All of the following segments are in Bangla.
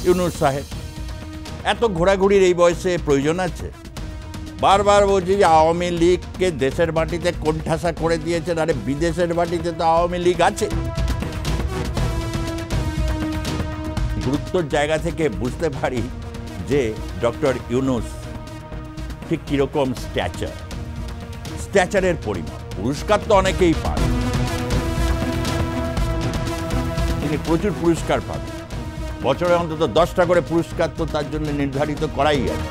ইউনূস সাহেব। এত ঘোরাঘুরির এই বয়সে প্রয়োজন আছে? বারবার বলছি যে আওয়ামী লীগকে দেশের মাটিতে কোণঠাসা করে দিয়েছেন, আরে বিদেশের মাটিতে তো আওয়ামী লীগ আছে। গুরুত্বর জায়গা থেকে বুঝতে পারি যে ডক্টর ইউনূস ঠিক কিরকম স্ট্যাচারের পরিমাণ। পুরস্কার তো অনেকেই পান, তিনি প্রচুর পুরস্কার পান, বছরে অন্তত 10টা করে পুরস্কার তো তার জন্য নির্ধারিত করাই আছে।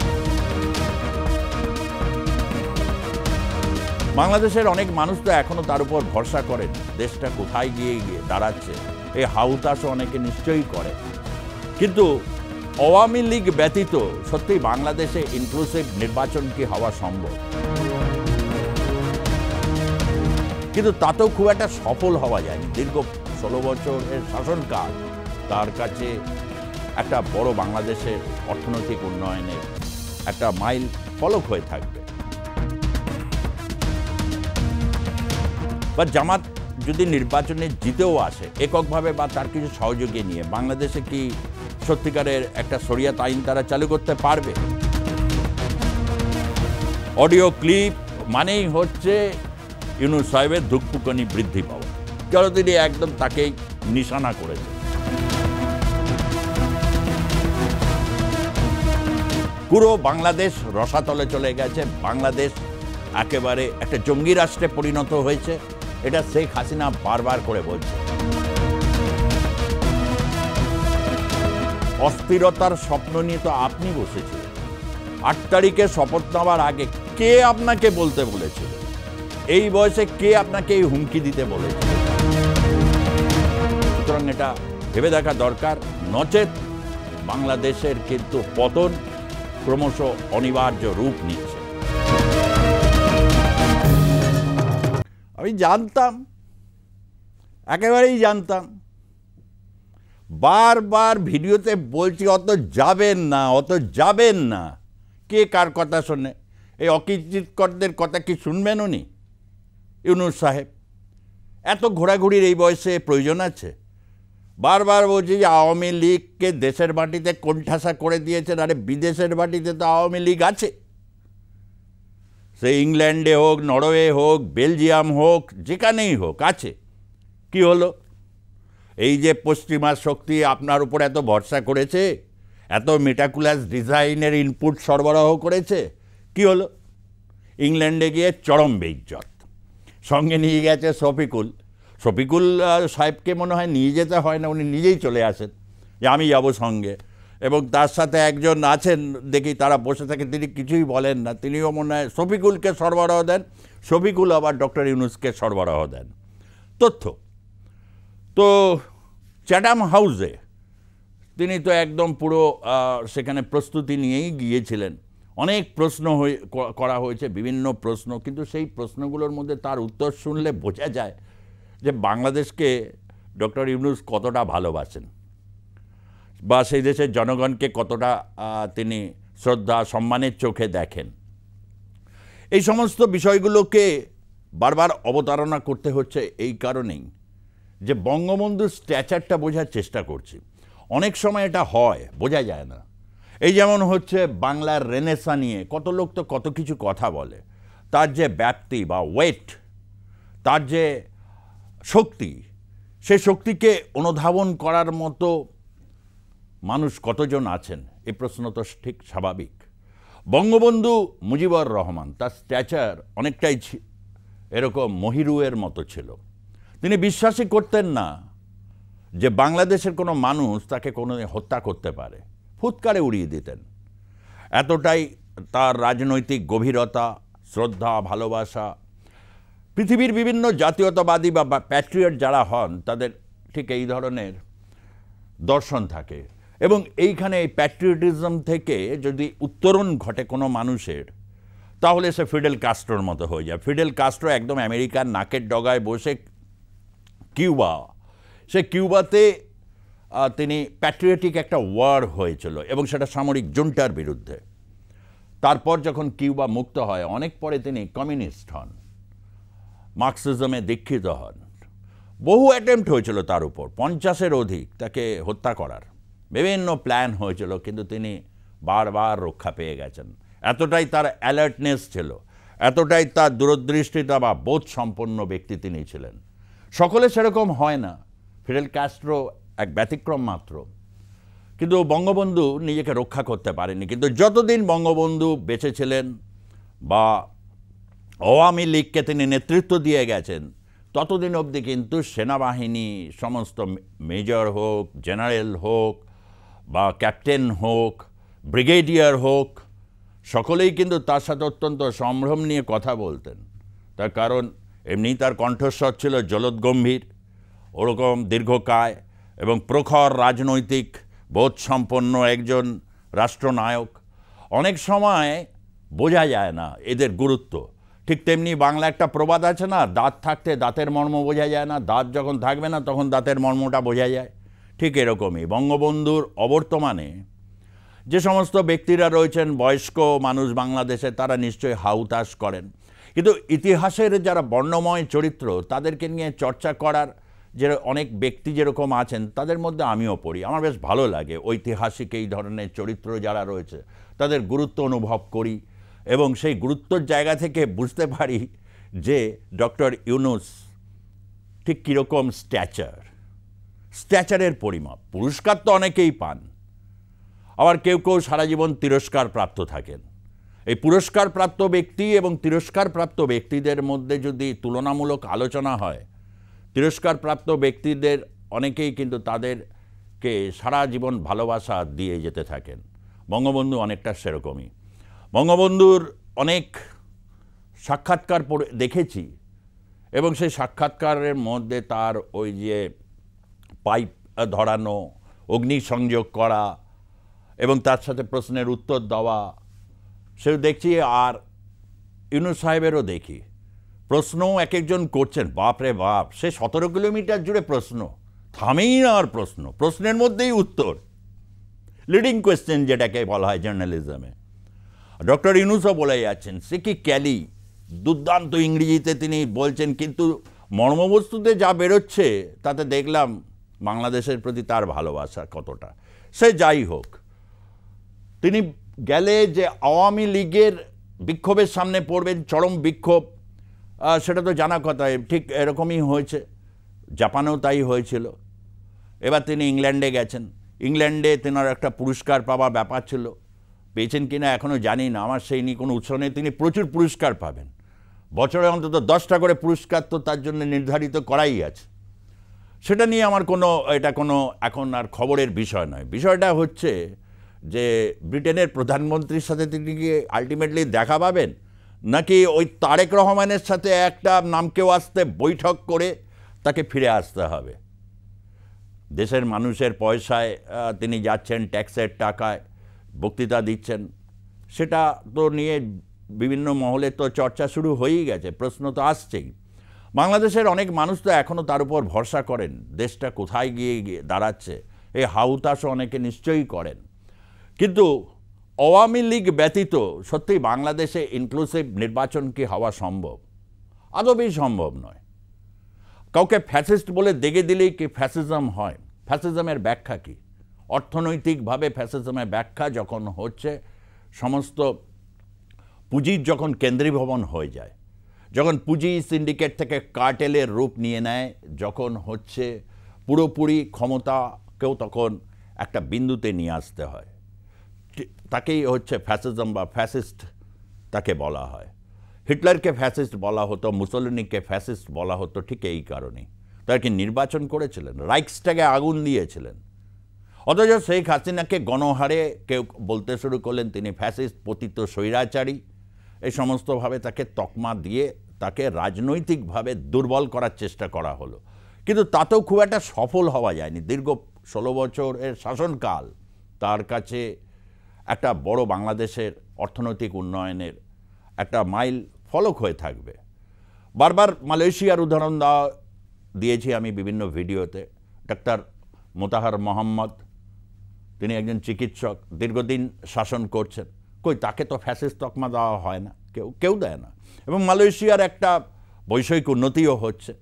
বাংলাদেশের অনেক মানুষ তো এখনো তার উপর ভরসা করেন, দেশটা কোথায় গিয়ে দাঁড়াচ্ছে, এই হাউতাশও অনেকে নিশ্চয়ই করে। কিন্তু আওয়ামী লীগ ব্যতীত সত্যি বাংলাদেশে ইনক্লুসিভ নির্বাচন কি হওয়া সম্ভব? কিন্তু তাতেও খুব একটা সফল হওয়া যায়নি। দীর্ঘ 16 বছরের শাসনকাল তার কাছে একটা বড় বাংলাদেশের অর্থনৈতিক উন্নয়নের একটা মাইল ফলক হয়ে থাকবে। বা জামাত যদি নির্বাচনে জিতেও আসে এককভাবে বা তার কিছু সহযোগী নিয়ে, বাংলাদেশে কি সত্যিকারের একটা শরিয়াত আইন তারা চালু করতে পারবে? অডিও ক্লিপ মানেই হচ্ছে ইউনূস সাহেবের ধুকপুকানি বৃদ্ধি পাওয়া, কারণ তিনি একদম তাকেই নিশানা করেছে। পুরো বাংলাদেশ রসাতলে চলে গেছে, বাংলাদেশ একেবারে একটা জঙ্গি রাষ্ট্রে পরিণত হয়েছে, এটা শেখ হাসিনা বারবার করে বলছে। অস্থিরতার স্বপ্ন নিয়ে তো আপনি বসেছিলেন। 8 তারিখে শপথ নেওয়ার আগে কে আপনাকে বলতে বলেছিল? এই বয়সে কে আপনাকে এই হুমকি দিতে বলেছিল? সুতরাং এটা ভেবে দেখা দরকার, নচেত বাংলাদেশের কিন্তু পতন ক্রমশ অনিবার্য রূপ নিচ্ছে। আমি জানতাম, একেবারেই জানতাম, বারবার ভিডিওতে বলছি অত যাবেন না, অত যাবেন না। কে কার কথা শোনে? এই অকিচিৎকরদের কথা কি শুনবেন উনি? ইউনূস সাহেব, এত ঘোরাঘুরির এই বয়সে প্রয়োজন আছে? বারবার বলছি যে আওয়ামী লীগকে দেশের মাটিতে কোণঠাসা করে দিয়েছেন, আরে বিদেশের মাটিতে তো আওয়ামী লীগ আছে। সে ইংল্যান্ডে হোক, নরওয়ে হোক, বেলজিয়াম হোক, যেখানেই হোক আছে। কি হলো? এই যে পশ্চিমা শক্তি আপনার উপর এত ভরসা করেছে, এত মেটাকুলাস ডিজাইনের ইনপুট সরবরাহ করেছে, কি হলো? ইংল্যান্ডে গিয়ে চরম বেইজ্জত। সঙ্গে নিয়ে গেছে শফিকুল সাহেবকে মনে হয় নিয়ে যেতে হয় না, উনি নিজেই চলে আসেন যে আমি যাব সঙ্গে, এবং তার সাথে একজন আছেন দেখি, তারা বসে থাকে, তিনি কিছুই বলেন না, তিনিও মনে হয় শফিকুলকে সরবরাহ দেন, শফিকুল আবার ডক্টর ইউনূসকে সরবরাহ দেন তথ্য। তো চ্যাটাম হাউসে তিনি তো একদম পুরো সেখানে প্রস্তুতি নিয়েই গিয়েছিলেন, অনেক প্রশ্ন করা হয়েছে, বিভিন্ন প্রশ্ন, কিন্তু সেই প্রশ্নগুলোর মধ্যে তার উত্তর শুনলে বোঝা যায় যে বাংলাদেশকে ডক্টর ইউনূস কতটা ভালোবাসেন, বা সেই দেশের জনগণকে কতটা তিনি শ্রদ্ধা সম্মানের চোখে দেখেন। এই সমস্ত বিষয়গুলোকে বারবার অবতারণা করতে হচ্ছে এই কারণেই যে বঙ্গবন্ধুর স্ট্যাচারটা বোঝার চেষ্টা করছি। অনেক সময় এটা হয়, বোঝা যায় না। এই যেমন হচ্ছে বাংলার রেনেসা নিয়ে কত লোক তো কত কিছু কথা বলে, তার যে ব্যাপ্তি বা ওয়েট, তার যে শক্তি, সেই শক্তিকে অনুধাবন করার মতো মানুষ কতজন আছেন, এই প্রশ্ন তো ঠিক স্বাভাবিক। বঙ্গবন্ধু মুজিবুর রহমান, তার স্ট্যাচার অনেকটাই এরকম মহিরুয়ের মতো ছিল। তিনি বিশ্বাসই করতেন না যে বাংলাদেশের কোনো মানুষ তাকে কোনো হত্যা করতে পারে, ফুৎকারে উড়িয়ে দিতেন। এতটাই তার রাজনৈতিক গভীরতা, শ্রদ্ধা, ভালোবাসা। পৃথিবীর বিভিন্ন জাতীয়তাবাদী বা প্যাট্রিয়ট যারা হন তাদের ঠিক এই ধরনের দর্শন থাকে, এবং এইখানে এই প্যাট্রিয়টিজম থেকে যদি উত্তরণ ঘটে কোনো মানুষের, তাহলে সে ফিডেল কাস্ট্রোর মতো হয়ে যায়। ফিডেল কাস্ট্রো একদম আমেরিকার নাকের ডগায় বসে কিউবা, সে কিউবাতে তিনি প্যাট্রিয়টিক একটা ওয়ার হয়েছিল, এবং সেটা সামরিক জুন্টার বিরুদ্ধে। তারপর যখন কিউবা মুক্ত হয়, অনেক পরে তিনি কমিউনিস্ট হন, মার্কসিজমে দীক্ষিত হন। বহু অ্যাটেম্প্ট হয়েছিল তার উপর, 50-এর অধিক তাকে হত্যা করার, বিভিন্ন প্ল্যান হয়েছিল, কিন্তু তিনি বারবার রক্ষা পেয়ে গেছেন। এতটাই তার অ্যালার্টনেস ছিল, এতটাই তার দূরদৃষ্টিতা বা বোধ সম্পন্ন ব্যক্তি তিনি ছিলেন। সকলে সেরকম হয় না, ফিডেল ক্যাস্ট্রো এক ব্যতিক্রম মাত্র। কিন্তু বঙ্গবন্ধু নিজেকে রক্ষা করতে পারেনি। কিন্তু যতদিন বঙ্গবন্ধু বেঁচে ছিলেন বা আওয়ামী লীগকে তিনি নেতৃত্ব দিয়ে গেছেন, ততদিন অবধি কিন্তু সেনাবাহিনী সমস্ত মেজর হোক, জেনারেল হোক বা ক্যাপ্টেন হোক, ব্রিগেডিয়ার হোক, সকলেই কিন্তু তার সাথে অত্যন্ত সম্ভ্রম নিয়ে কথা বলতেন। তার কারণ এমনি তার কণ্ঠস্বর ছিল জলদগম্ভীর, ওরকম দীর্ঘকায় এবং প্রখর রাজনৈতিক বোধসম্পন্ন একজন রাষ্ট্রনায়ক। অনেক সময় বোঝা যায় না এদের গুরুত্ব। ঠিক তেমনি বাংলা একটা প্রবাদ আছে না, দাঁত থাকতে দাঁতের মর্ম বোঝা যায় না, দাঁত যখন থাকবে না তখন দাঁতের মর্মটা বোঝা যায়। ঠিক এরকমই বঙ্গবন্ধুর অবর্তমানে যে সমস্ত ব্যক্তিরা রয়েছেন, বয়স্ক মানুষ বাংলাদেশে, তারা নিশ্চয়ই হাউতাশ করেন। কিন্তু ইতিহাসের যারা বর্ণময় চরিত্র, তাদেরকে নিয়ে চর্চা করার যে অনেক ব্যক্তি যেরকম আছেন, তাদের মধ্যে আমিও পড়ি। আমার বেশ ভালো লাগে ঐতিহাসিক এই ধরনের চরিত্র যারা রয়েছে, তাদের গুরুত্ব অনুভব করি এবং সেই গুরুত্বর জায়গা থেকে বুঝতে পারি যে ডক্টর ইউনূস ঠিক কীরকম স্ট্যাচারের পরিমাপ। পুরস্কার তো অনেকেই পান, আবার কেউ কেউ সারা জীবন তিরস্কার প্রাপ্ত থাকেন। এই পুরস্কারপ্রাপ্ত ব্যক্তি এবং তিরস্কারপ্রাপ্ত ব্যক্তিদের মধ্যে যদি তুলনামূলক আলোচনা হয়, তিরস্কারপ্রাপ্ত ব্যক্তিদের অনেকেই কিন্তু তাদেরকে সারা জীবন ভালোবাসা দিয়ে যেতে থাকেন। বঙ্গবন্ধু অনেকটা সেরকমই। বঙ্গবন্ধুর অনেক সাক্ষাৎকার দেখেছি এবং সেই সাক্ষাৎকারের মধ্যে তার ওই যে পাইপ ধরানো, অগ্নিসংযোগ করা এবং তার সাথে প্রশ্নের উত্তর দেওয়া, সেও দেখছি। আর ইউনূস সাহেবেরও দেখি, প্রশ্নও এক একজন করছেন, বাপরে বাপ, সে 17 কিলোমিটার জুড়ে প্রশ্ন, থামেই না। আর প্রশ্নের মধ্যেই উত্তর, লিডিং কোয়েশ্চেন যেটাকে বলা হয় জার্নালিজমে। ডক্টর ইউনূসও বলে যাচ্ছেন, সে কি ক্যালি, দুর্দান্ত ইংরেজিতে তিনি বলছেন, কিন্তু মর্মবস্তুতে যা বেরোচ্ছে তাতে দেখলাম বাংলাদেশের প্রতি তার ভালোবাসা কতটা। সে যাই হোক, তিনি গেলে যে আওয়ামী লীগের বিক্ষোভের সামনে পড়বেন, চরম বিক্ষোভ, সেটা তো জানা কথা। ঠিক এরকমই হয়েছে, জাপানেও তাই হয়েছিল। এবার তিনি ইংল্যান্ডে গেছেন। ইংল্যান্ডে তেনার একটা পুরস্কার পাওয়ার ব্যাপার ছিল, পেয়েছেন কিনা এখনও জানি না, আমার সেই নিয়ে কোনো উৎস নেই। তিনি প্রচুর পুরস্কার পাবেন, বছরে অন্তত 10টা করে পুরস্কার তো তার জন্য নির্ধারিত করাই আছে। সেটা নিয়ে আমার এটা কোনো এখন আর খবরের বিষয় নয়। বিষয়টা হচ্ছে যে ব্রিটেনের প্রধানমন্ত্রীর সাথে তিনি কি আলটিমেটলি দেখা পাবেন, নাকি ওই তারেক রহমানের সাথে একটা নামকেও আসতে বৈঠক করে তাকে ফিরে আসতে হবে। দেশের মানুষের পয়সায় তিনি যাচ্ছেন, ট্যাক্সের টাকায় বক্তৃতা দিচ্ছেন, সেটা তো নিয়ে বিভিন্ন মহলে তো চর্চা শুরু হয়েই গেছে, প্রশ্ন তো আসছেই। বাংলাদেশের অনেক মানুষ তো এখনও তার উপর ভরসা করেন, দেশটা কোথায় গিয়ে দাঁড়াচ্ছে, এই হাউতাশও অনেকে নিশ্চয়ই করেন। কিন্তু আওয়ামী লীগ ব্যতীত সত্যিই বাংলাদেশে ইনক্লুসিভ নির্বাচন কি হওয়া সম্ভব? আদবেই সম্ভব নয়। কাউকে ফ্যাসিস্ট বলে দেখে দিলেই কি ফ্যাসিজম হয়? ফ্যাসিজমের ব্যাখ্যা কি? অর্থনৈতিকভাবে ফ্যাসিজমের ব্যাখ্যা যখন হচ্ছে সমস্ত পুঁজির যখন কেন্দ্রীভবন হয়ে যায়, যখন পুঁজি সিন্ডিকেট থেকে কার্টেলের রূপ নিয়ে নেয়, যখন হচ্ছে পুরোপুরি ক্ষমতাকেও তখন একটা বিন্দুতে নিয়ে আসতে হয়, তাকেই হচ্ছে ফ্যাসিজম বা ফ্যাসিস্ট তাকে বলা হয়। হিটলারকে ফ্যাসিস্ট বলা হতো, মুসোলিনিকে ফ্যাসিস্ট বলা হতো ঠিক এই কারণেই। তারা কি নির্বাচন করেছিলেন? রাইক্সটাকে আগুন দিয়েছিলেন। অথচ শেখ হাসিনাকে গণহারে কেউ বলতে শুরু করলেন তিনি ফ্যাসিস্ট, পতিত স্বৈরাচারী। এই সমস্তভাবে তাকে তকমা দিয়ে তাকে রাজনৈতিকভাবে দুর্বল করার চেষ্টা করা হলো, কিন্তু তাতেও খুব একটা সফল হওয়া যায়নি। দীর্ঘ 16 বছরের শাসনকাল তার কাছে একটা বড় বাংলাদেশের অর্থনৈতিক উন্নয়নের একটা মাইল ফলক হয়ে থাকবে। বারবার মালয়েশিয়ার উদাহরণ দিয়েছি আমি বিভিন্ন ভিডিওতে। ডাক্তার মোতাহার মোহাম্মদ, তিনি একজন চিকিৎসক, দীর্ঘদিন শাসন করছেন, কই তাকে তো ফ্যাসিস্ট তকমা দেওয়া হয় না, কেউ দেয় না। এবং মালয়েশিয়ার একটা বৈষয়িক উন্নতিও হচ্ছে,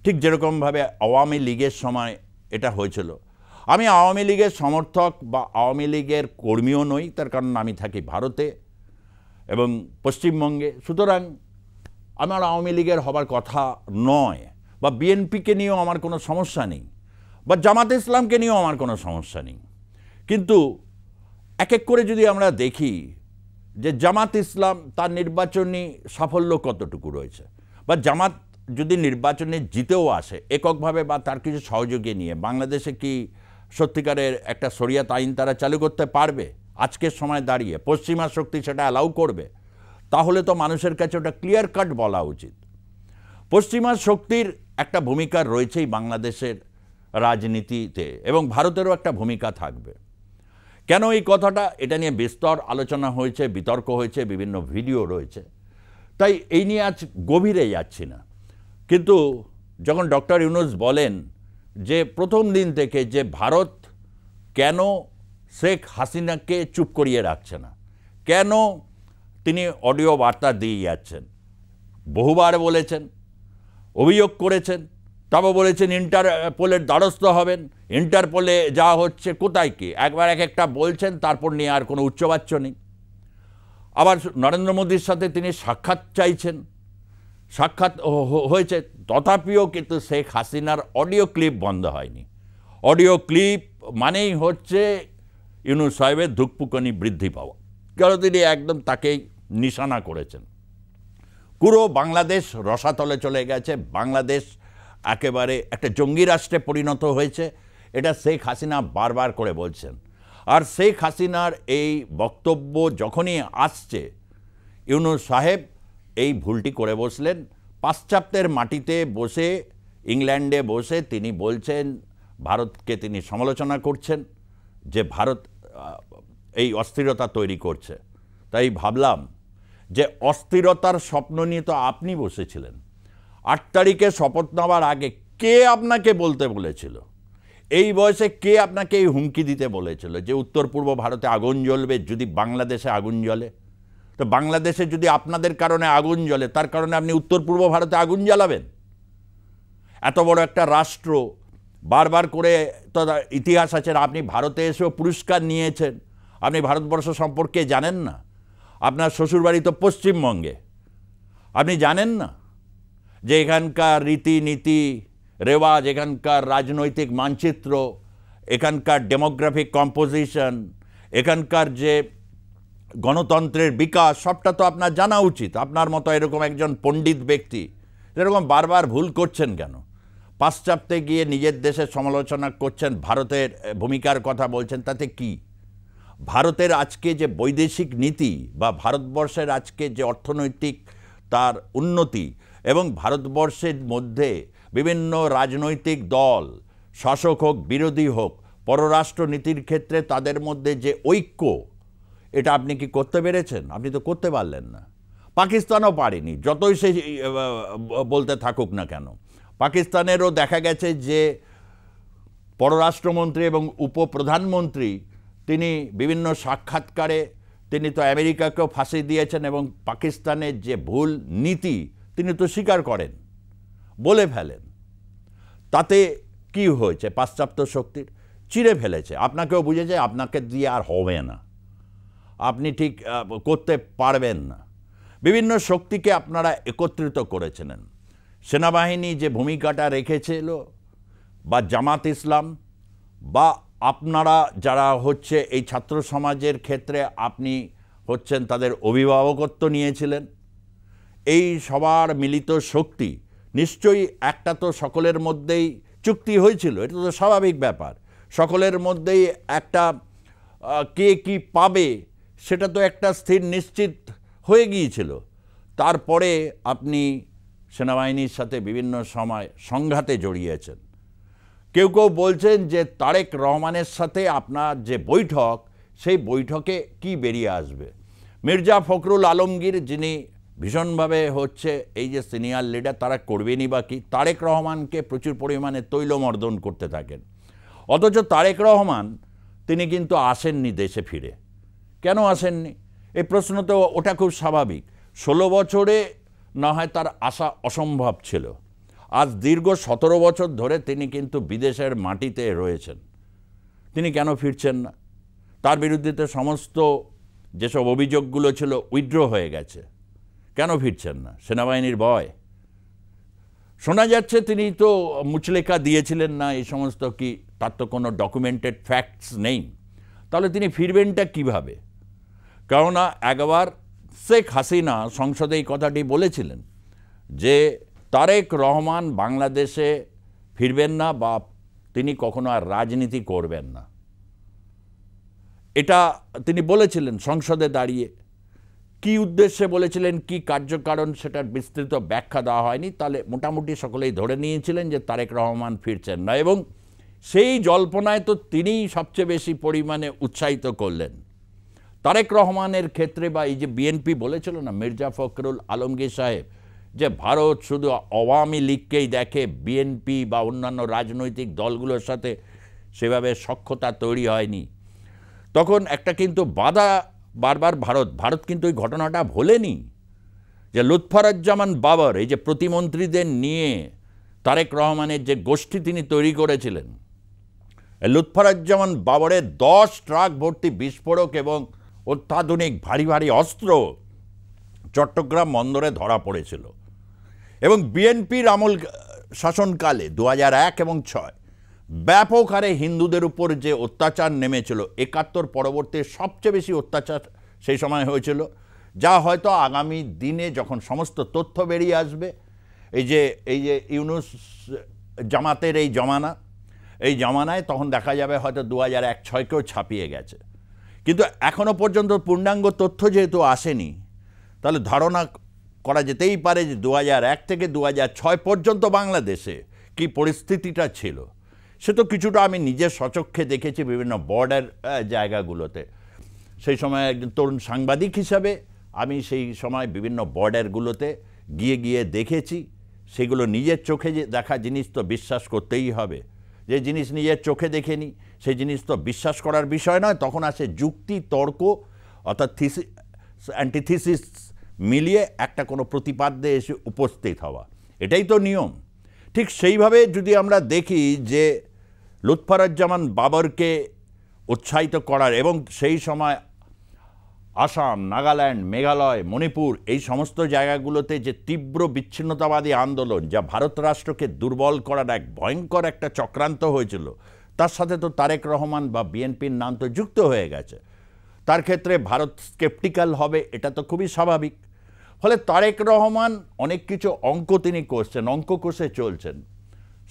ঠিক যেরকমভাবে আওয়ামী লীগের সময় এটা হয়েছিল। আমি আওয়ামী লীগের সমর্থক বা আওয়ামী লীগের কর্মীও নই, তার কারণ আমি থাকি ভারতে এবং পশ্চিমবঙ্গে। সুতরাং আমার আওয়ামী লীগের হবার কথা নয়, বা বিএনপিকে নিয়েও আমার কোনো সমস্যা নেই, বা জামাতে ইসলামকে নিয়েও আমার কোনো সমস্যা নেই। কিন্তু এক এক করে যদি আমরা দেখি যে জামাত ইসলাম তার নির্বাচনী সাফল্য কতটুকু রয়েছে, বা জামাত যদি নির্বাচনে জিতেও আসে এককভাবে বা তার কিছু সহযোগী নিয়ে, বাংলাদেশে কি সত্যিকারের একটা শরিয়াত আইন তারা চালু করতে পারবে? আজকের সময় দাঁড়িয়ে পশ্চিমা শক্তি সেটা অ্যালাউ করবে? তাহলে তো মানুষের কাছে ওটা ক্লিয়ার কাট বলা উচিত। পশ্চিমা শক্তির একটা ভূমিকা রয়েছেই বাংলাদেশের রাজনীতিতে, এবং ভারতেরও একটা ভূমিকা থাকবে। কেন এই কথাটা, এটা নিয়ে বিস্তর আলোচনা হয়েছে, বিতর্ক হয়েছে, বিভিন্ন ভিডিও রয়েছে, তাই এই নিয়ে আজ গভীরে যাচ্ছি না। কিন্তু যখন ডক্টর ইউনূস বলেন যে প্রথম দিন থেকে যে ভারত কেন শেখ হাসিনাকে চুপ করিয়ে রাখছে না, কেন তিনি অডিও বার্তা দিয়ে যাচ্ছেন, বহুবার বলেছেন, অভিযোগ করেছেন, তবে বলেছেন ইন্টারপোলের দ্বারস্থ হবেন। ইন্টারপোলে যা হচ্ছে কোথায় কি, একবার এক একটা বলছেন, তারপর নিয়ে আর কোনো উচ্চবাচ্য নেই। আবার নরেন্দ্র মোদীর সাথে তিনি সাক্ষাৎ চাইছেন, সাক্ষাৎ হয়েছে, তথাপিও কিন্তু শেখ হাসিনার অডিও ক্লিপ বন্ধ হয়নি। অডিও ক্লিপ মানেই হচ্ছে ইউনূস সাহেবের ধুকপুকানি বৃদ্ধি পাওয়া, কারণ তিনি একদম তাকেই নিশানা করেছেন। পুরো বাংলাদেশ রসাতলে চলে গেছে, বাংলাদেশ একেবারে একটা জঙ্গি রাষ্ট্রে পরিণত হয়েছে, এটা শেখ হাসিনা বারবার করে বলছেন। আর শেখ হাসিনার এই বক্তব্য যখনই আসছে, ইউনূস সাহেব এই ভুলটি করে বসলেন। পাশ্চাত্যের মাটিতে বসে, ইংল্যান্ডে বসে তিনি বলছেন, ভারতকে তিনি সমালোচনা করছেন যে ভারত এই অস্থিরতা তৈরি করছে। তাই ভাবলাম যে অস্থিরতার স্বপ্ন নিয়ে তো আপনি বসেছিলেন। 8 তারিখে শপথ নেওয়ার আগে কে আপনাকে বলতে বলেছিল? এই বয়সে কে আপনাকে এই হুমকি দিতে বলেছিল যে উত্তর পূর্ব ভারতে আগুন জ্বলবে যদি বাংলাদেশে আগুন জ্বলে? তো বাংলাদেশে যদি আপনাদের কারণে আগুন জ্বলে, তার কারণে আপনি উত্তর পূর্ব ভারতে আগুন জ্বালাবেন? এত বড় একটা রাষ্ট্র, বারবার করে তো ইতিহাস আছে, আপনি ভারতে এসেও পুরস্কার নিয়েছেন। আপনি ভারতবর্ষ সম্পর্কে জানেন না? আপনার শ্বশুরবাড়ি তো পশ্চিমবঙ্গে, আপনি জানেন না যে এখানকার রীতিনীতি রেওয়াজ, এখানকার রাজনৈতিক মানচিত্র, এখানকার ডেমোগ্রাফিক কম্পোজিশন, এখানকার যে গণতন্ত্রের বিকাশ, সবটা তো আপনার জানা উচিত। আপনার মতো এরকম একজন পণ্ডিত ব্যক্তি এরকম বারবার ভুল করছেন কেন? পাশ্চাত্যে গিয়ে নিজের দেশের সমালোচনা করছেন, ভারতের ভূমিকার কথা বলছেন, তাতে কি? ভারতের আজকে যে বৈদেশিক নীতি বা ভারতবর্ষের আজকে যে অর্থনৈতিক তার উন্নতি, এবং ভারতবর্ষের মধ্যে বিভিন্ন রাজনৈতিক দল, শাসক হোক বিরোধী হোক, পররাষ্ট্র নীতির ক্ষেত্রে তাদের মধ্যে যে ঐক্য, এটা আপনি কি করতে পেরেছেন? আপনি তো করতে পারলেন না। পাকিস্তানও পারেনি, যতই সে বলতে থাকুক না কেন। পাকিস্তানেরও দেখা গেছে যে পররাষ্ট্রমন্ত্রী এবং উপপ্রধানমন্ত্রী তিনি বিভিন্ন সাক্ষাৎকারে তিনি তো আমেরিকাকেও ফাঁসি দিয়েছেন, এবং পাকিস্তানের যে ভুল নীতি তিনি তো স্বীকার করেন, বলে ফেলেন। তাতে কি হয়েছে? পাশ্চাত্য শক্তির চিরে ফেলেছে, আপনাকেও বুঝেছে আপনাকে দিয়ে আর হবে না, আপনি ঠিক করতে পারবেন না। বিভিন্ন শক্তিকে আপনারা একত্রিত করেছিলেন। সেনাবাহিনী যে ভূমিকাটা রেখেছিল, বা জামাত ইসলাম, বা আপনারা যারা হচ্ছে এই ছাত্র সমাজের ক্ষেত্রে আপনি হচ্ছেন তাদের অভিভাবকত্ব নিয়েছিলেন, এই সবার মিলিত শক্তি নিশ্চয়ই একটা তো সকলের মধ্যেই চুক্তি হয়েছিল, এটা তো স্বাভাবিক ব্যাপার। সকলের মধ্যেই একটা কে কি পাবে সেটা তো একটা স্থির নিশ্চিত হয়ে গিয়েছিল। তারপরে আপনি সেনাবাহিনীর সাথে বিভিন্ন সময় সংঘাতে জড়িয়েছেন। কেউ কেউ বলছেন যে তারেক রহমানের সাথে আপনার যে বৈঠক, সেই বৈঠকে কি বেরিয়ে আসবে? মির্জা ফখরুল আলমগীর, যিনি ভীষণভাবে হচ্ছে এই যে সিনিয়র লিডার, তারা করবেনই বা কি? তারেক রহমানকে প্রচুর পরিমাণে তৈলমর্দন করতে থাকেন, অথচ তারেক রহমান তিনি কিন্তু আসেননি দেশে ফিরে। কেন আসেননি? এই প্রশ্ন তো ওটা খুব স্বাভাবিক। 16 বছরে না হয় তার আসা অসম্ভব ছিল, আজ দীর্ঘ 17 বছর ধরে তিনি কিন্তু বিদেশের মাটিতে রয়েছেন। তিনি কেন ফিরছেন না? তার বিরুদ্ধে তো সমস্ত যেসব অভিযোগগুলো ছিল উইথড্র হয়ে গেছে, কেন ফিরছেন না? সেনাবাহিনীর ভয়? শোনা যাচ্ছে তিনি তো মুচলেখা দিয়েছিলেন না, এই সমস্ত কি, তার তো কোনো ডকুমেন্টেড ফ্যাক্টস নেই। তাহলে তিনি ফিরবেনটা কিভাবে? কেননা একবার শেখ হাসিনা সংসদে এই কথাটি বলেছিলেন যে তারেক রহমান বাংলাদেশে ফিরবেন না বা তিনি কখনো আর রাজনীতি করবেন না, এটা তিনি বলেছিলেন সংসদে দাঁড়িয়ে। কি উদ্দেশ্যে বলেছিলেন, কি কার্যকারণ, সেটার বিস্তৃত ব্যাখ্যা দেওয়া হয়নি। তাহলে মোটামুটি সকলেই ধরে নিয়েছিলেন যে তারেক রহমান ফিরছেন না, এবং সেই জল্পনায় তো তিনিই সবচেয়ে বেশি পরিমাণে উৎসাহিত করলেন। তারেক রহমানের ক্ষেত্রে বা এই যে বিএনপি বলেছিল না, মির্জা ফখরুল আলমগীর সাহেব, যে ভারত শুধু আওয়ামী লীগকেই দেখে, বিএনপি বা অন্যান্য রাজনৈতিক দলগুলোর সাথে সেভাবে সখ্যতা তৈরি হয়নি, তখন একটা কিন্তু বাধা বারবার ভারত কিন্তু ওই ঘটনাটা ভোলেনি যে লুৎফারুজ্জামান বাবর, এই যে প্রতিমন্ত্রীদের নিয়ে তারেক রহমানের যে গোষ্ঠী তিনি তৈরি করেছিলেন, লুৎফারুজ্জামান বাবরের 10 ট্রাক ভর্তি বিস্ফোরক এবং অত্যাধুনিক ভারী ভারী অস্ত্র চট্টগ্রাম বন্দরে ধরা পড়েছিল। এবং বিএনপির আমল শাসনকালে 2001 এবং 2006 ব্যাপক হারে হিন্দুদের উপর যে অত্যাচার নেমেছিল, 71 পরবর্তী সবচেয়ে বেশি অত্যাচার সেই সময় হয়েছিল, যা হয়তো আগামী দিনে যখন সমস্ত তথ্য বেরিয়ে আসবে, এই যে ইউনুস জামাতের এই জমানায় তখন দেখা যাবে হয়তো 2001-06কেও ছাপিয়ে গেছে। কিন্তু এখনও পর্যন্ত পূর্ণাঙ্গ তথ্য যেহেতু আসেনি, তাহলে ধারণা করা যেতেই পারে যে 2001 থেকে 2006 পর্যন্ত বাংলাদেশে কি পরিস্থিতিটা ছিল, সে তো কিছুটা আমি নিজের স্বচক্ষে দেখেছি বিভিন্ন বর্ডার জায়গাগুলোতে। সেই সময় একজন তরুণ সাংবাদিক হিসাবে আমি সেই সময় বিভিন্ন বর্ডারগুলোতে গিয়ে দেখেছি। সেগুলো নিজের চোখে যে দেখা জিনিস তো বিশ্বাস করতেই হবে। যে জিনিস নিজের চোখে দেখেনি সেই জিনিস তো বিশ্বাস করার বিষয় নয়। তখন আসে যুক্তি, তর্ক, অর্থাৎ অ্যান্টিথিসিস মিলিয়ে একটা কোনো প্রতিপাদ্যে এসে উপস্থিত হওয়া, এটাই তো নিয়ম। ঠিক সেইভাবে যদি আমরা দেখি যে লুৎফারুজ্জামান বাবরকে উৎসাহিত করার এবং সেই সময় আসাম, নাগাল্যান্ড, মেঘালয়, মণিপুর এই সমস্ত জায়গাগুলোতে যে তীব্র বিচ্ছিন্নতাবাদী আন্দোলন, যা ভারত রাষ্ট্রকে দুর্বল করার এক ভয়ঙ্কর একটা চক্রান্ত হয়েছিল, তার সাথে তো তারেক রহমান বা বিএনপির নাম তো যুক্ত হয়ে গেছে। তার ক্ষেত্রে ভারত স্কেপটিক্যাল হবে, এটা তো খুবই স্বাভাবিক। ফলে তারেক রহমান অনেক কিছু অঙ্ক তিনি করছেন, অঙ্ক কষে চলছেন।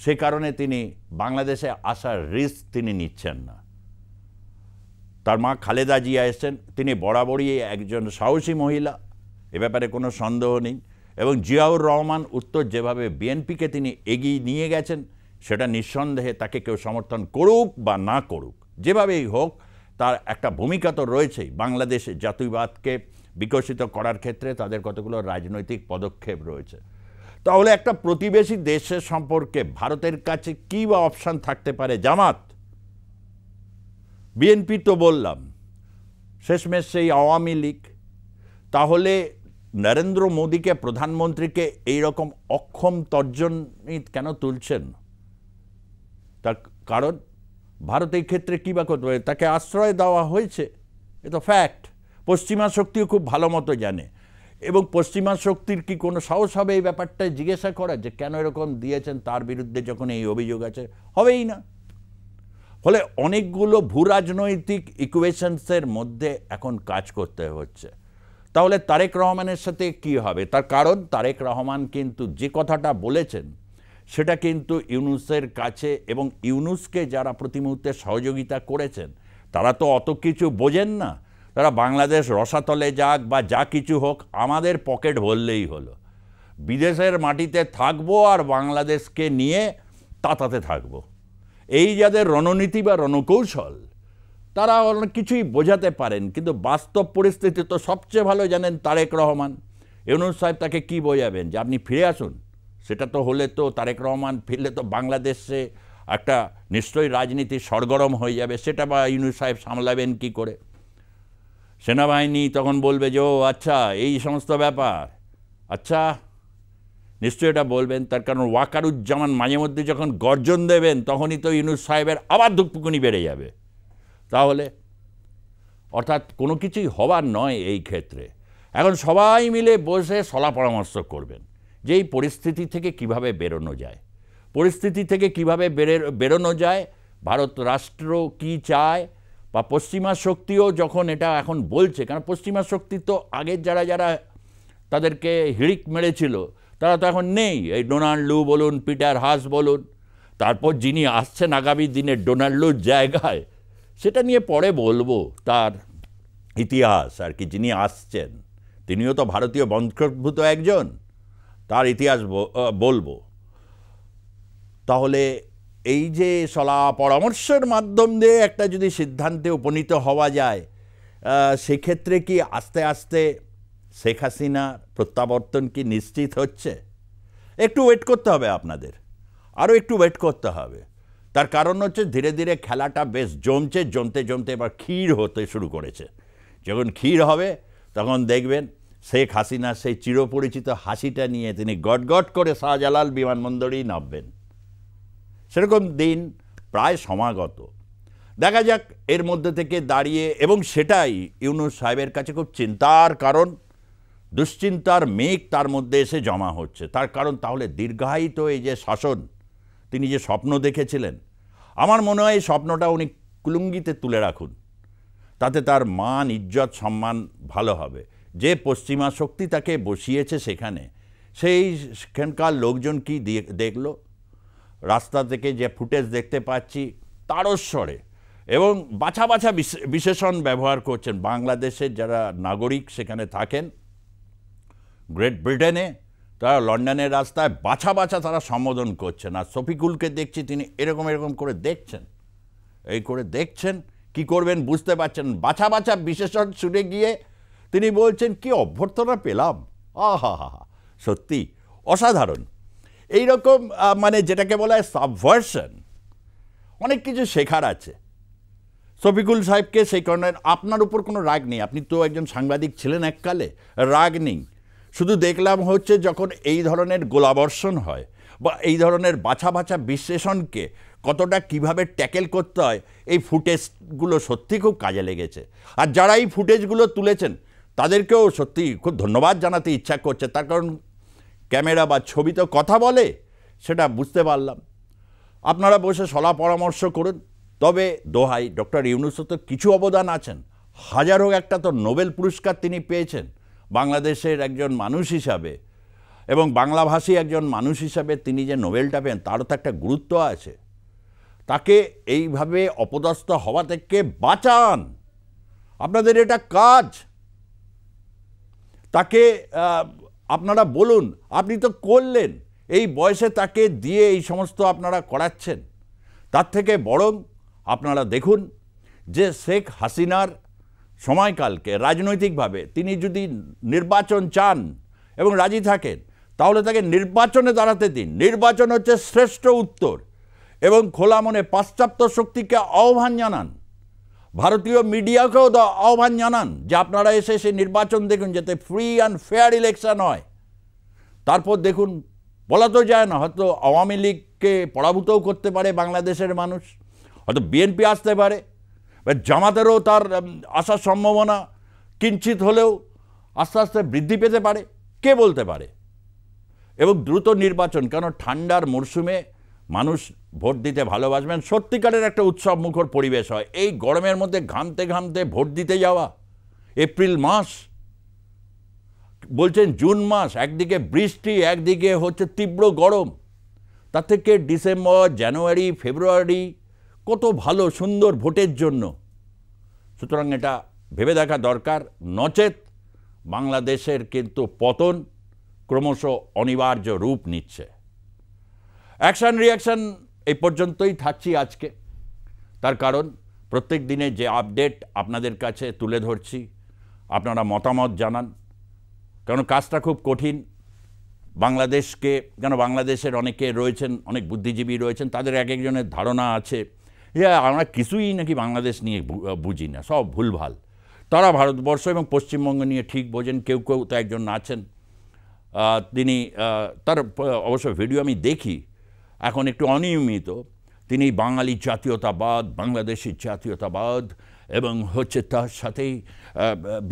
সে কারণে তিনি বাংলাদেশে আসার রিস্ক তিনি নিচ্ছেন না। তার মা খালেদা জিয়া এসেছেন, তিনি বরাবরই একজন সাহসী মহিলা, এ ব্যাপারে কোনো সন্দেহ নেই। এবং জিয়াউর রহমান উত্তর যেভাবে বিএনপিকে তিনি এগিয়ে নিয়ে গেছেন, সেটা নিঃসন্দেহে তাকে কেউ সমর্থন করুক বা না করুক, যেভাবেই হোক, তার একটা ভূমিকা তো রয়েছেই। বাংলাদেশে জাতীয়বাদকে বিকশিত করার ক্ষেত্রে তাদের কতগুলো রাজনৈতিক পদক্ষেপ রয়েছে। তাহলে একটা প্রতিবেশী দেশের সম্পর্কে ভারতের কাছে কী বা অপশান থাকতে পারে? জামাত, বিএনপি তো বললাম, শেষমেশ সেই আওয়ামী লীগ। তাহলে নরেন্দ্র মোদীকে, প্রধানমন্ত্রীকে এইরকম অক্ষম তর্জনী কেন তুলছেন? তার কারণ ভারত এই ক্ষেত্রে কী বা করতে পারে? তাকে আশ্রয় দেওয়া হয়েছে, এ তো ফ্যাক্ট। পশ্চিমা শক্তিও খুব ভালো মতো জানে, এবং পশ্চিমা শক্তির কি কোনো সাহস হবে এই ব্যাপারটা জিজ্ঞাসা করা যে কেন এরকম দিয়েছেন, তার বিরুদ্ধে যখন এই অভিযোগ আছে? হবেই না। ফলে অনেকগুলো ভূ রাজনৈতিক ইকুয়েশনসের মধ্যে এখন কাজ করতে হচ্ছে। তাহলে তারেক রহমানের সাথে কি হবে? তার কারণ তারেক রহমান কিন্তু যে কথাটা বলেছেন সেটা কিন্তু ইউনুসের কাছে, এবং ইউনুসকে যারা প্রতি মুহূর্তে সহযোগিতা করেছেন তারা তো অত কিছু বোঝেন না। তারা বাংলাদেশ রসাতলে যাক বা যা কিছু হোক, আমাদের পকেট ভরলেই হলো, বিদেশের মাটিতে থাকবো আর বাংলাদেশকে নিয়ে তাতাতে থাকবো, এই যাদের রণনীতি বা রণকৌশল, তারা অনেক কিছুই বোঝাতে পারেন। কিন্তু বাস্তব পরিস্থিতি তো সবচেয়ে ভালো জানেন তারেক রহমান। ইউনুস সাহেব তাকে কি বোঝাবেন যে আপনি ফিরে আসুন? সেটা তো হলে তো তারেক রহমান ফিরলে তো বাংলাদেশে একটা নিশ্চয়ই রাজনীতি সরগরম হয়ে যাবে। সেটা বা ইউনুস সাহেব সামলাবেন কি করে? সেনাবাহিনী তখন বলবে যে ও আচ্ছা এই সমস্ত ব্যাপার, আচ্ছা নিশ্চয়ই এটা বলবেন। তার কারণ ওয়াকারুজ্জামান মাঝে মধ্যে যখন গর্জন দেবেন তখনই তো ইউনুস সাহেবের আবার ধুকপুকুনি বেড়ে যাবে। তাহলে অর্থাৎ কোনো কিছুই হবার নয় এই ক্ষেত্রে। এখন সবাই মিলে বসে সলা পরামর্শ করবেন যে এই পরিস্থিতি থেকে কিভাবে বেরোনো যায়, পরিস্থিতি থেকে কিভাবে বেরোনো যায়, ভারত রাষ্ট্র কি চায়, বা পশ্চিমা শক্তিও যখন এটা এখন বলছে, কারণ পশ্চিমা শক্তি তো আগের যারা তাদেরকে হিড়িক মেরেছিল তারা তো এখন নেই। এই ডোনাল্ড লু বলুন, পিটার হাস বলুন, তারপর যিনি আসছেন আগামী দিনে ডোনাল্ড লুর জায়গায়, সেটা নিয়ে পরে বলবো তার ইতিহাস আর কি। যিনি আসছেন তিনিও তো ভারতীয় বংশোদ্ভূত একজন, তার ইতিহাস বলবো। তাহলে এই যে সলা পরামর্শের মাধ্যম দিয়ে একটা যদি সিদ্ধান্তে উপনীত হওয়া যায়, সেক্ষেত্রে কি আস্তে আস্তে শেখ হাসিনা প্রত্যাবর্তন কি নিশ্চিত হচ্ছে? একটু ওয়েট করতে হবে আপনাদের, আরও একটু ওয়েট করতে হবে। তার কারণ হচ্ছে ধীরে ধীরে খেলাটা বেশ জমতে এবার ক্ষীর হতে শুরু করেছে। যখন ক্ষীর হবে তখন দেখবেন শেখ হাসিনা সেই চিরপরিচিত হাসিটা নিয়ে তিনি গটগট করে শাহজালাল বিমানবন্দরেই নামবেন। সেরকম দিন প্রায় সমাগত। দেখা যাক এর মধ্যে থেকে দাঁড়িয়ে, এবং সেটাই ইউনূস সাহেবের কাছে খুব চিন্তার কারণ, দুশ্চিন্তার মেঘ তার মধ্যে এসে জমা হচ্ছে। তার কারণ তাহলে দীর্ঘায়িত এই যে শাসন, তিনি যে স্বপ্ন দেখেছিলেন, আমার মনে হয় এই স্বপ্নটা উনি কুলুঙ্গিতে তুলে রাখুন, তাতে তার মান ইজ্জত সম্মান ভালো হবে। যে পশ্চিমা শক্তি তাকে বসিয়েছে সেখানে, সেখানকার লোকজন কি দেখলো, রাস্তা থেকে যে ফুটেজ দেখতে পাচ্ছি তারস্বরে এবং বাছা বাছা বিশেষণ ব্যবহার করছেন। বাংলাদেশের যারা নাগরিক সেখানে থাকেন, গ্রেট ব্রিটেনে, তারা লন্ডনের রাস্তায় বাছা বাছা তারা সম্বোধন করছেন। আর শফিকুলকে দেখছি তিনি এরকম করে দেখছেন, এই করে দেখছেন, কি করবেন বুঝতে পারছেন। বাছা বাছা বিশেষণ শুনে গিয়ে তিনি বলছেন কি অভ্যর্থনা পেলাম, আহা হা হা, সত্যি অসাধারণ। এইরকম মানে যেটাকে বলা হয় সাবভার্সন, অনেক কিছু শেখার আছে শফিকুল সাহেবকে। সেই কারণে আপনার উপর কোনো রাগ নেই, আপনি তো একজন সাংবাদিক ছিলেন এককালে, রাগ নেই। শুধু দেখলাম হচ্ছে যখন এই ধরনের গোলাবর্ষণ হয় বা এই ধরনের বাছা বাছা বিশ্লেষণকে কতটা কিভাবে ট্যাকেল করতে হয়, এই ফুটেজগুলো সত্যি খুব কাজে লেগেছে। আর যারা এই ফুটেজগুলো তুলেছেন তাদেরকেও সত্যি খুব ধন্যবাদ জানাতে ইচ্ছা করছে। তার কারণ ক্যামেরা বা ছবি তো কথা বলে, সেটা বুঝতে পারলাম। আপনারা বসে সলা পরামর্শ করুন। তবে দোহাই, ডক্টর ইউনূসও তো কিছু অবদান আছেন, হাজারো একটা তো নোবেল পুরস্কার তিনি পেয়েছেন বাংলাদেশের একজন মানুষ হিসাবে, এবং বাংলাভাষী একজন মানুষ হিসাবে তিনি যে নোবেলটা পেন তারও তো একটা গুরুত্ব আছে। তাকে এইভাবে অপদস্থ হওয়া থেকে বাঁচান, আপনাদের এটা কাজ। তাকে আপনারা বলুন, আপনি তো করলেন, এই বয়সে তাকে দিয়ে এই সমস্ত আপনারা করাচ্ছেন। তার থেকে বরং আপনারা দেখুন যে শেখ হাসিনার সময়কালকে রাজনৈতিকভাবে তিনি যদি নির্বাচন চান এবং রাজি থাকেন, তাহলে তাকে নির্বাচনে দাঁড়াতে দিন। নির্বাচন হচ্ছে শ্রেষ্ঠ উত্তর। এবং খোলা মনে পাশ্চাত্য শক্তিকে আহ্বান জানান, ভারতীয় মিডিয়াকেও আহ্বান জানান যে আপনারা এসে সেই নির্বাচন দেখুন, যাতে ফ্রি অ্যান্ড ফেয়ার ইলেকশন হয়। তারপর দেখুন, বলা তো যায় না, হয়তো আওয়ামী লীগকে পরাভূতও করতে পারে বাংলাদেশের মানুষ, হয়তো বিএনপি আসতে পারে, জামাতেরও তার আসার সম্ভাবনা কিঞ্চিত হলেও আস্তে আস্তে বৃদ্ধি পেতে পারে, কে বলতে পারে। এবং দ্রুত নির্বাচন, কেন ঠান্ডার মরশুমে মানুষ ভোট দিতে ভালোবাসবেন, সত্যিকারের একটা উৎসব মুখর পরিবেশ হয়। এই গরমের মধ্যে ঘামতে ঘামতে ভোট দিতে যাওয়া, এপ্রিল মাস বলছেন জুন মাস, একদিকে বৃষ্টি একদিকে হচ্ছে তীব্র গরম, তার থেকে ডিসেম্বর জানুয়ারি ফেব্রুয়ারি কত ভালো সুন্দর ভোটের জন্য। সুতরাং এটা ভেবে দেখা দরকার, নচেত বাংলাদেশের কিন্তু পতন ক্রমশ অনিবার্য রূপ নিচ্ছে। অ্যাকশন রিয়াকশন এই পর্যন্তই থাকছি আজকে। তার কারণ প্রত্যেক দিনে যে আপডেট আপনাদের কাছে তুলে ধরছি, আপনারা মতামত জানান, কারণ কাজটা খুব কঠিন। বাংলাদেশকে, কেন বাংলাদেশের অনেকে রয়েছেন, অনেক বুদ্ধিজীবী রয়েছেন, তাদের এক একজনের ধারণা আছে যে আমরা কিছুই নাকি বাংলাদেশ নিয়ে বুঝি না, সব ভুলভাল। তারা ভারতবর্ষ এবং পশ্চিমবঙ্গ নিয়ে ঠিক বোঝেন। কেউ কেউ তো একজন আছেন, তিনি তার অবশ্য ভিডিও আমি দেখি, এখন একটু অনিয়মিত, তিনি বাঙালি জাতীয়তাবাদ, বাংলাদেশি জাতীয়তাবাদ এবং হচ্ছে তার সাথেই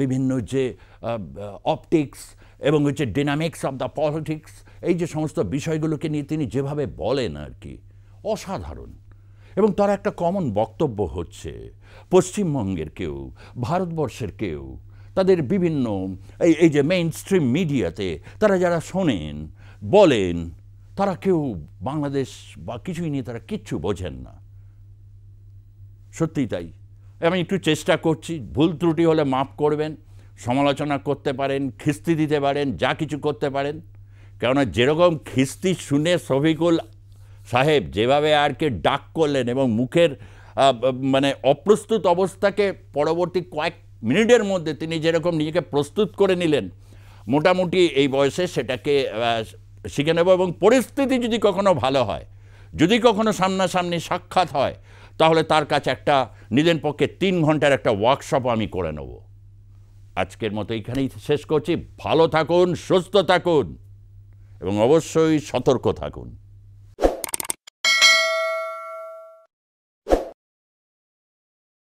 বিভিন্ন যে অপটিক্স এবং হচ্ছে ডিনামিক্স অফ দ্য পলিটিক্স, এই যে সমস্ত বিষয়গুলোকে নিয়ে তিনি যেভাবে বলেন আর কি, অসাধারণ। এবং তার একটা কমন বক্তব্য হচ্ছে পশ্চিমবঙ্গের কেউ, ভারতবর্ষের কেউ, তাদের বিভিন্ন এই যে মেইন স্ট্রিম মিডিয়াতে তারা যারা শোনেন, বলেন, তারা কেউ বাংলাদেশ বা কিছুই নিয়ে তারা কিচ্ছু বোঝেন না। সত্যিই তাই। আমি একটু চেষ্টা করছি, ভুল ত্রুটি হলে মাফ করবেন, সমালোচনা করতে পারেন, খিস্তি দিতে পারেন, যা কিছু করতে পারেন। কেননা যেরকম খিস্তি শুনে শফিকুল সাহেব যেভাবে আর কি ডাক করলেন এবং মুখের মানে অপ্রস্তুত অবস্থাকে পরবর্তী কয়েক মিনিটের মধ্যে তিনি যেরকম নিজেকে প্রস্তুত করে নিলেন, মোটামুটি এই বয়সে সেটাকে শিখে নেব। এবং পরিস্থিতি যদি কখনো ভালো হয়, যদি কখনো সামনাসামনি সাক্ষাৎ হয়, তাহলে তার কাছে একটা নিজের পক্ষে 3 ঘন্টার একটা ওয়ার্কশপ আমি করে নেব। আজকের মতো এখানেই শেষ করছি। ভালো থাকুন, সুস্থ থাকুন এবং অবশ্যই সতর্ক থাকুন।